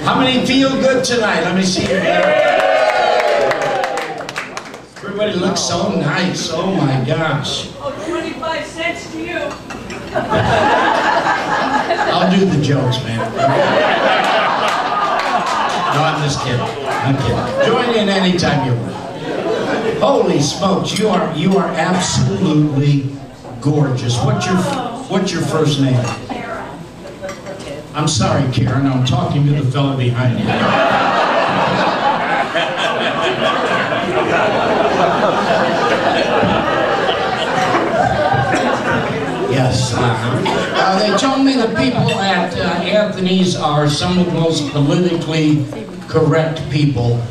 How many feel good tonight? Let me see your hand. Everybody looks so nice. Oh my gosh. Oh, 25 cents to you. I'll do the jokes, man. No, I'm just kidding. I'm kidding. Join in anytime you want. Holy smokes, you are absolutely gorgeous. What's your first name? I'm sorry, Karen. I'm talking to the fellow behind you. Yes. They told me the people at Anthony's are some of the most politically correct people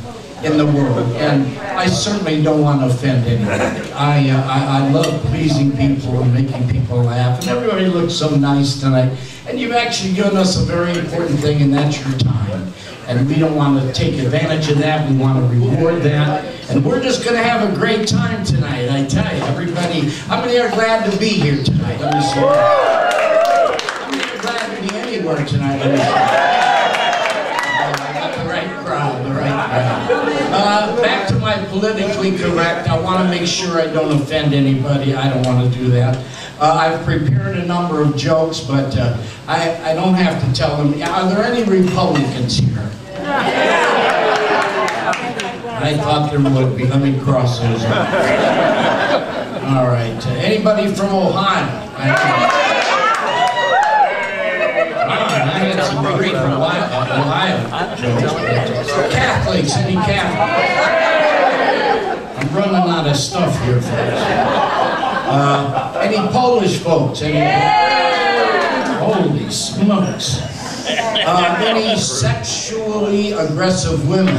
in the world, and I certainly don't want to offend anybody. I love pleasing people and making people laugh, and everybody looks so nice tonight. And you've actually given us a very important thing, and that's your time. And we don't want to take advantage of that. We want to reward that. And we're just going to have a great time tonight, I tell you. Everybody, how many are glad to be here tonight? Let me see. How many are glad to be anywhere tonight? Let me see. Back to my politically correct. I want to make sure I don't offend anybody. I don't want to do that. I've prepared a number of jokes, but I don't have to tell them. Are there any Republicans here? I thought there would be. Let me cross those out. All right. Anybody from Ohio? I had some great Ohio jokes. Catholics, any Catholics? I'm running out of stuff here, folks. Any Polish folks? Holy smokes. Any sexually aggressive women?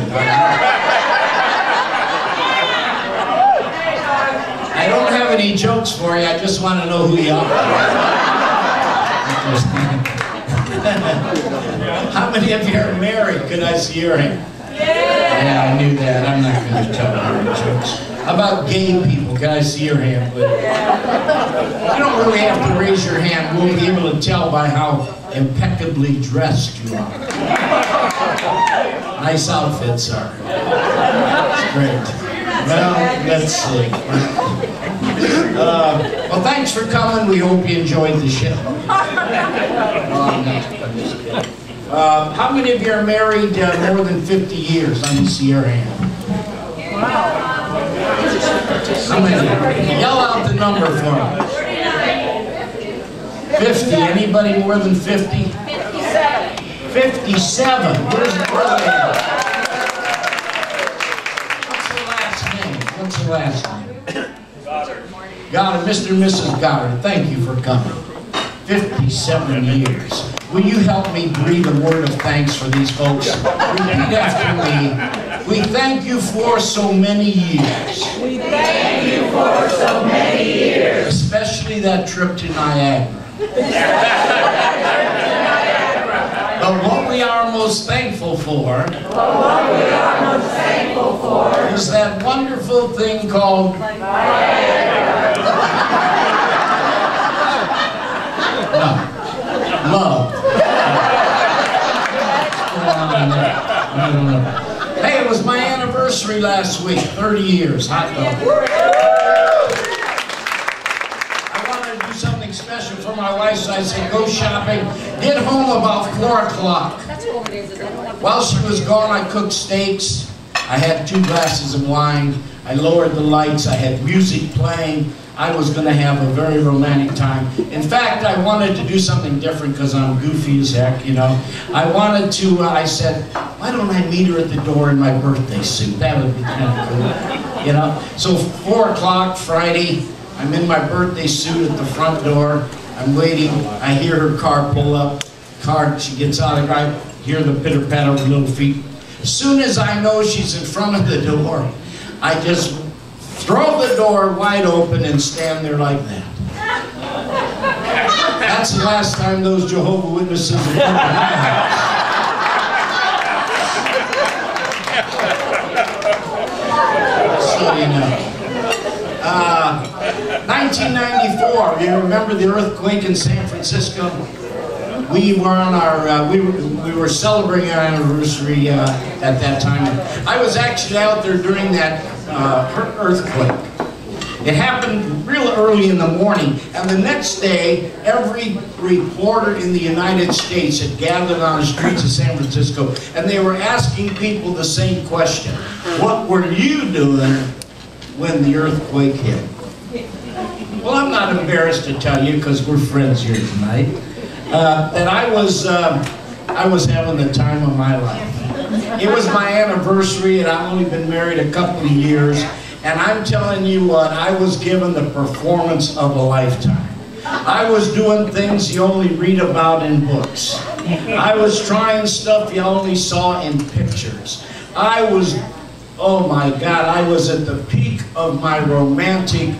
I don't have any jokes for you, I just want to know who you are. How many of you are married? Could I see your hand? Yeah, I knew that. I'm not going to tell any jokes. How about gay people? Can I see your hand, please? You don't really have to raise your hand. We'll be able to tell by how impeccably dressed you are. Nice outfits, sir. It's great. Well, let's see. Well, thanks for coming. We hope you enjoyed the show. How many of you are married more than 50 years? Let me see your hand. Wow. How many? Yell out the number for me. 50. Anybody more than 50? 57. 57. Where's the brother? What's the last name? What's the last name? Goddard. Goddard. Mr. and Mrs. Goddard, thank you for coming. 57 years. Will you help me breathe a word of thanks for these folks? Repeat after me. We thank you for so many years. We thank you for so many years. Especially that trip to Niagara. But what we are most thankful for is that wonderful thing called love. I don't know. Hey, it was my anniversary last week, 30 years, hot dog. I wanted to do something special for my wife, so I said, go shopping. Get home about 4 o'clock. While she was gone, I cooked steaks. I had 2 glasses of wine. I lowered the lights. I had music playing. I was going to have a very romantic time. In fact, I wanted to do something different because I'm goofy as heck, you know. I wanted to, I said, why don't I meet her at the door in my birthday suit? That would be kind of cool, you know. So 4 o'clock Friday, I'm in my birthday suit at the front door. I'm waiting. I hear her car pull up. She gets out of the car. I hear the pitter-patter of her little feet. As soon as I know she's in front of the door, I just throw the door wide open and stand there like that. That's the last time those Jehovah's Witnesses have come to my house. So you know. 1994, you remember the earthquake in San Francisco? We were on our, we were celebrating our anniversary at that time. I was actually out there during that earthquake. It happened real early in the morning, and the next day, every reporter in the United States had gathered on the streets of San Francisco, and they were asking people the same question. What were you doing when the earthquake hit? Well, I'm not embarrassed to tell you, because we're friends here tonight, that I was having the time of my life. It was my anniversary, and I've only been married a couple of years. And I'm telling you what, I was given the performance of a lifetime. I was doing things you only read about in books. I was trying stuff you only saw in pictures. I was, oh my God, I was at the peak of my romantic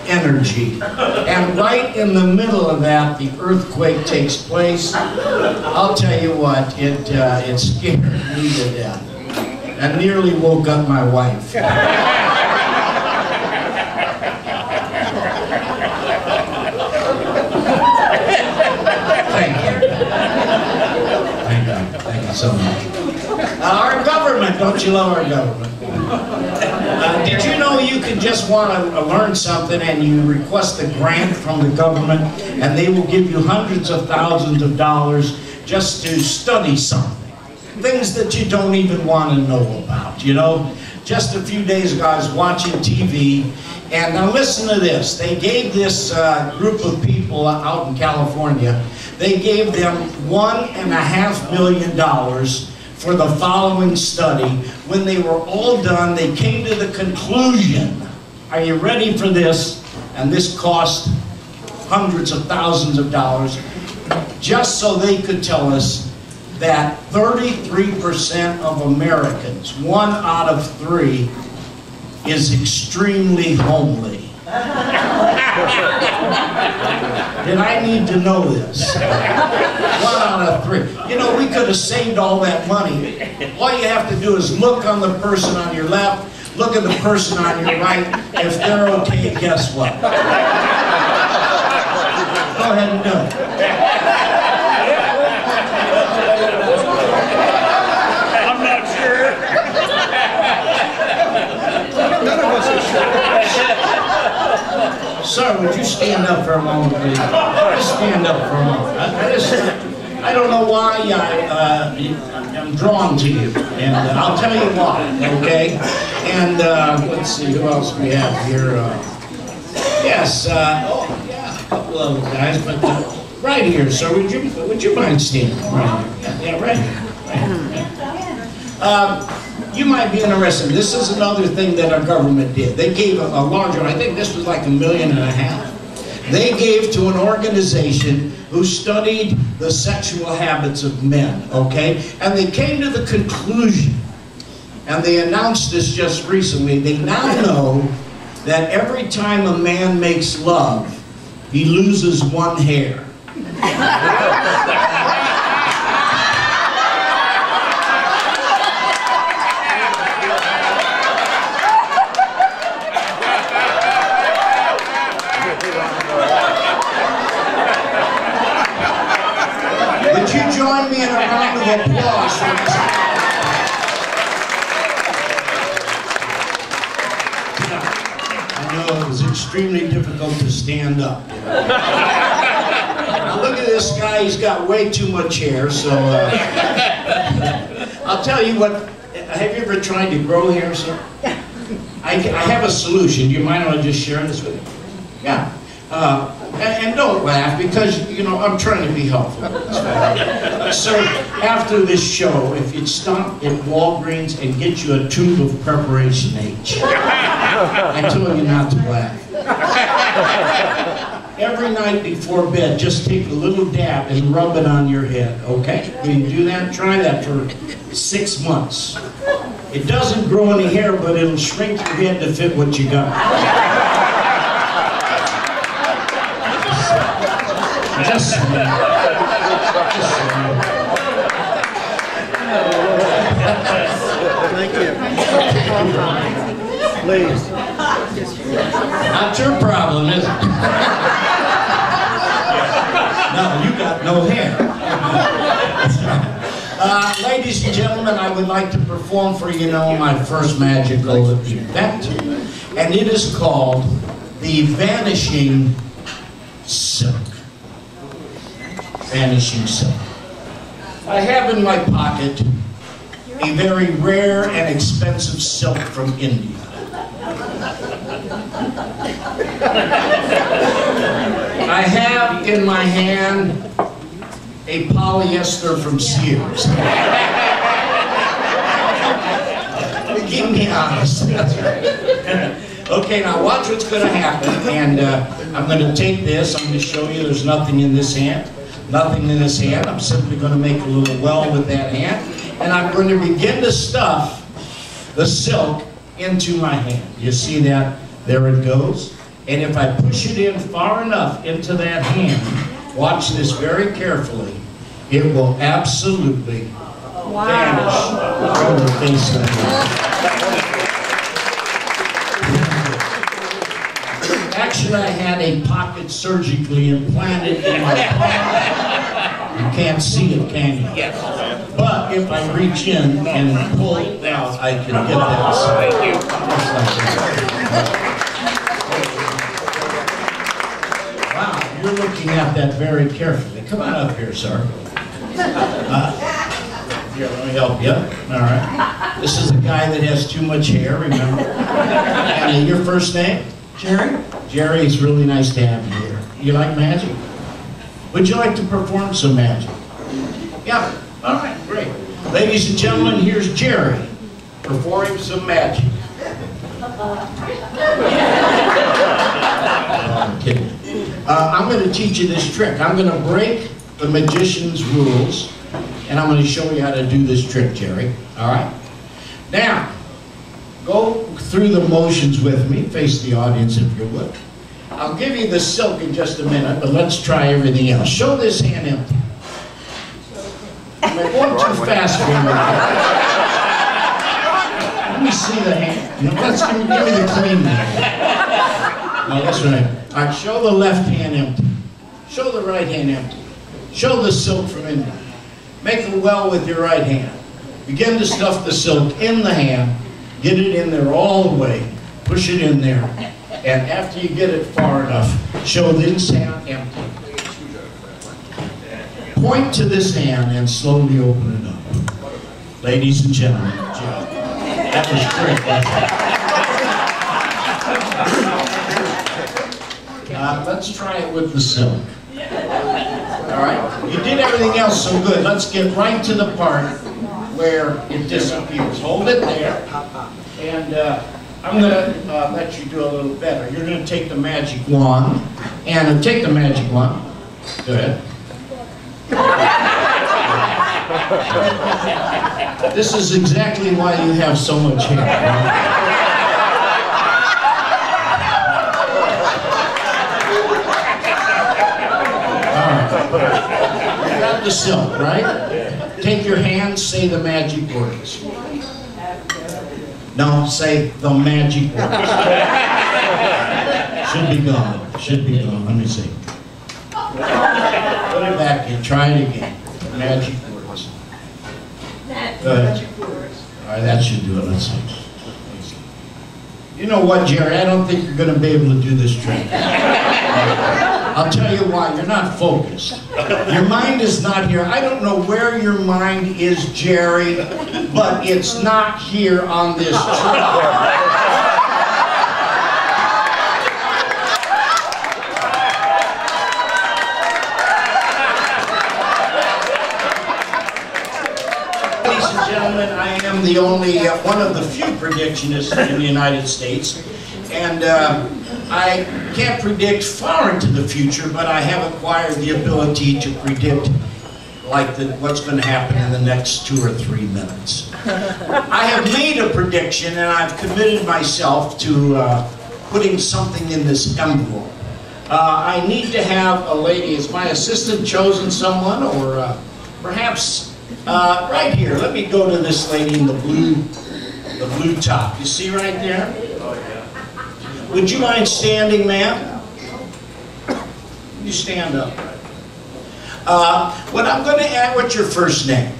energy. And right in the middle of that, the earthquake takes place. I'll tell you what, it scared me to death. And nearly woke up my wife. Thank you so much. Our government, don't you love our government? Did you know you can just want to learn something and you request a grant from the government and they will give you hundreds of thousands of dollars just to study something? Things that you don't even want to know about, you know? Just a few days ago I was watching TV, and now listen to this. They gave this group of people out in California, they gave them $1.5 million for the following study. When they were all done, they came to the conclusion, are you ready for this? And this cost hundreds of thousands of dollars, just so they could tell us that 33% of Americans, 1 out of 3, is extremely homely. Did I need to know this? 1 out of 3. You know, we could have saved all that money. All you have to do is look on the person on your left, look at the person on your right. If they're okay, guess what? Go ahead and do it. I'm not sure. None of us are sure. Sir, would you stand up for a moment, please? Just stand up for a moment. I don't know why I'm drawn to you, and I'll tell you why, okay? And let's see, who else we have here? Yes, oh yeah, a couple of guys, but right here, sir, would you mind standing right here? Yeah, right here. Right here. You might be interested. This is another thing that our government did. They gave a larger, I think this was like $1.5 million. They gave to an organization who studied the sexual habits of men, okay? And they came to the conclusion, and they announced this just recently, they now know that every time a man makes love, he loses 1 hair. Would you join me in a round of applause for this? I know it was extremely difficult to stand up. Now look at this guy, he's got way too much hair, so I'll tell you what, have you ever tried to grow hair, sir? I have a solution. Do you mind if I just share this with you? Yeah. And don't laugh, because, you know, I'm trying to be helpful. Sir, after this show, if you'd stop at Walgreens and get you a tube of Preparation H. I told you not to laugh. Every night before bed, just take a little dab and rub it on your head, okay? Can you do that? Try that for 6 months. It doesn't grow any hair, but it'll shrink your head to fit what you got. Just saying. Thank you. Please. Not your problem, is it? No, you got no hair. ladies and gentlemen, I would like to perform for you now my first magical event, and it is called the Vanishing Silk. Vanishing Silk. I have in my pocket a very rare and expensive silk from India. I have in my hand a polyester from Sears. Keep me honest. That's right. Okay, now watch what's going to happen. And I'm going to take this. I'm going to show you there's nothing in this hand. Nothing in this hand. I'm simply going to make a little well with that hand. And I'm going to begin to stuff the silk into my hand. You see that? There it goes. And if I push it in far enough into that hand, watch this very carefully, it will absolutely vanish from the face of the hand. Actually, I had a pocket surgically implanted in my palm. You can't see it, can you? Yes. But if I reach in and pull it out, I can get that. Thank you. Wow, you're looking at that very carefully. Come on up here, sir. Here, let me help you. All right. This is a guy that has too much hair, remember? And your first name? Jerry. Jerry, it's really nice to have you here. You like magic? Would you like to perform some magic? Yeah. All right, great. Ladies and gentlemen, here's Jerry performing some magic. I'm kidding. I'm going to teach you this trick. I'm going to break the magician's rules, and I'm going to show you how to do this trick, Jerry. All right? Now, go through the motions with me. Face the audience if you would. I'll give you the silk in just a minute, but let's try everything else. Show this hand empty. Am I going too fast for you? Let me see the hand. No, let's give me the clean hand. No, that's right. All right, show the left hand empty. Show the right hand empty. Show the silk from in there. Make a well with your right hand. Begin to stuff the silk in the hand. Get it in there all the way. Push it in there. And after you get it far enough, show this hand empty. Point to this hand and slowly open it up. Ladies and gentlemen, Joe. That was great. Let's try it with the silk. All right? You did everything else so good. Let's get right to the part where it disappears. Hold it there. And I'm going to let you do a little better. You're going to take the magic wand. And take the magic wand. Go ahead. This is exactly why you have so much hair. All right. You got the silk, right? Take your hand, say the magic words. No, say the magic words. Should be gone. Should be gone. Let me see. Put it back in. Try it again. Magic words. Go ahead. All right, that should do it. Let's see. You know what, Jerry? I don't think you're going to be able to do this trick. I'll tell you why. You're not focused. Your mind is not here. I don't know where your mind is, Jerry, but it's not here on this trick. I am the only, one of the few predictionists in the United States, and I can't predict far into the future, but I have acquired the ability to predict what's going to happen in the next 2 or 3 minutes. I have made a prediction, and I've committed myself to putting something in this envelope. I need to have a lady. Has my assistant chosen someone, or perhaps right here? Let me go to this lady in the blue top. You see right there? Oh, yeah. Would you mind standing, ma'am? You stand up. What I'm going to add, what's your first name?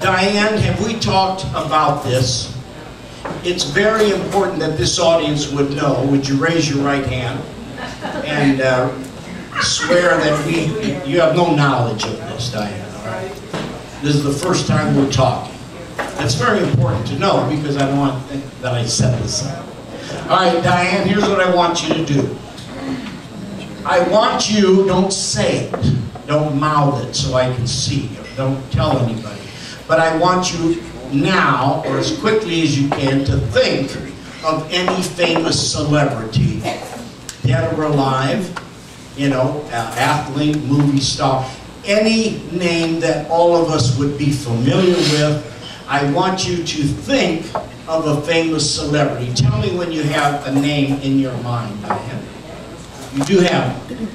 Diane, have we talked about this? It's very important that this audience would know. Would you raise your right hand and swear that you have no knowledge of this, Diane, all right? This is the first time we're talking. That's very important to know because I don't want to think that I set this up. All right, Diane, here's what I want you to do. I want you, don't say it, don't mouth it so I can see you, don't tell anybody. But I want you now, or as quickly as you can, to think of any famous celebrity, dead or alive, you know, athlete, movie star, any name that all of us would be familiar with. I want you to think of a famous celebrity. Tell me when you have a name in your mind, Diane. You do have it.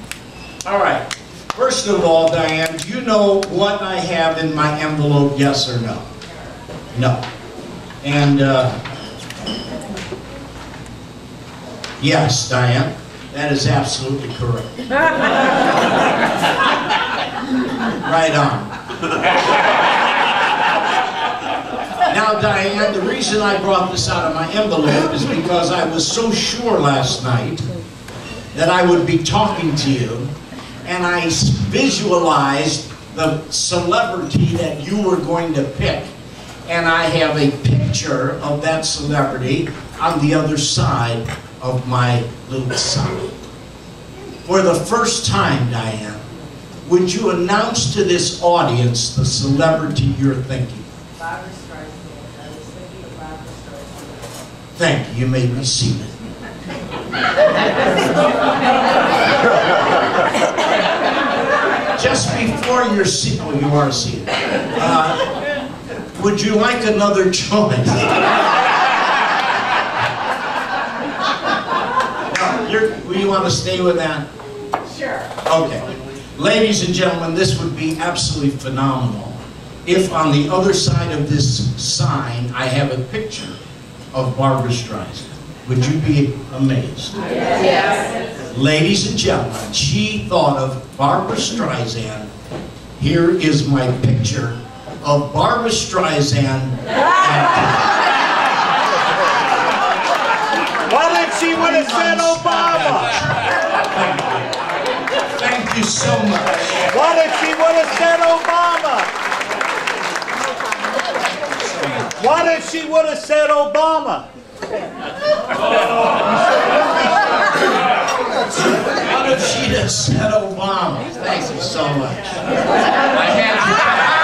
All right. First of all, Diane, do you know what I have in my envelope, yes or no? No. And, yes, Diane, that is absolutely correct. Right on. Now, Diane, the reason I brought this out of my envelope is because I was so sure last night that I would be talking to you, and I visualized the celebrity that you were going to pick. And I have a picture of that celebrity on the other side of my little sign. For the first time, Diane, would you announce to this audience the celebrity you're thinking? Barbra Streisand. I was thinking of Barbra Streisand. Thank you. You may be seated. Just before you're seated, oh, you are seated. Would you like another choice? No, you want to stay with that? Sure. Okay. Ladies and gentlemen, this would be absolutely phenomenal if on the other side of this sign I have a picture of Barbra Streisand. Would you be amazed? Yes. Ladies and gentlemen, she thought of Barbra Streisand. Here is my picture of Barbra Streisand. Why did she would have said Obama? Thank you so much. Why did she would have said Obama? Why did she would have said Obama? What if she'd have said Obama? Thank you so much. I had to.